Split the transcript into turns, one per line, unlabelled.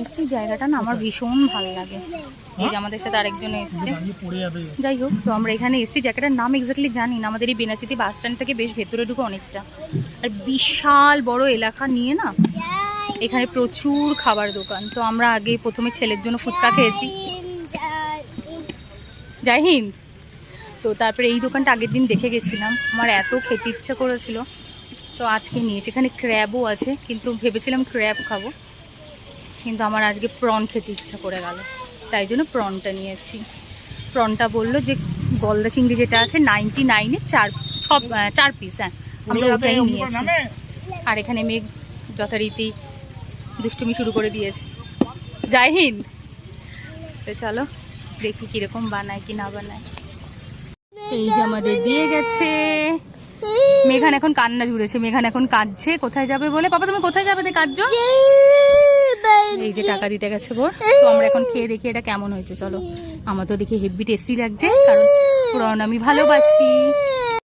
এসেছি, জায়গাটা না আমার ভীষণ ভালো লাগে। এই যে আমাদের সাথে আরেকজন এসছে, যাই হোক। তো আমরা এখানে এসেছি, জায়গাটার নাম এক্স্যাক্টলি জানি না। আমাদের এই বেনাচিতি বাস স্ট্যান্ড থেকে বেশ ভেতরে ঢুকে অনেকটা, আর বিশাল বড় এলাকা নিয়ে না এখানে প্রচুর খাবার দোকান। তো আমরা আগে প্রথমে ছেলের জন্য ফুচকা খেয়েছি, জয় হিন্দ। তো তারপরে এই দোকানটা আগের দিন দেখে গেছিলাম, আমার এত খেতে ইচ্ছা করেছিল, তো আজকে নিয়েছি। এখানে ক্র্যাবও আছে, কিন্তু ভেবেছিলাম ক্র্যাব খাবো, কিন্তু আমার আজকে প্রন খেতে ইচ্ছা করে গেল, তাই জন্য প্রনটা নিয়েছি। প্রনটা বললো যে গলদা চিংড়ি যেটা আছে 99-এ 4 পিস। হ্যাঁ, আমরা ওটাই নিয়েছি। আর এখানে মেঘ যথারীতি দুষ্টুমি শুরু করে দিয়েছে। জয় হিন্দ। তো চলো দেখি কিরকম বানায় কি না বানায়। এই যে আমাদের দিয়ে গেছে। মেঘান এখন কান্না জুড়েছে, মেঘান এখন কাঁদছে কোথায় যাবে বলে। বাবা তুমি কোথায় যাবে কাঁদছো? এই যে টাকা দিতে গেছে বোর। তো আমরা এখন খেয়ে দেখি এটা কেমন হয়েছে। চলো, আমার তো দেখি হেভি টেস্টি লাগছে, কারণ পুরন আমি ভালোবাসি।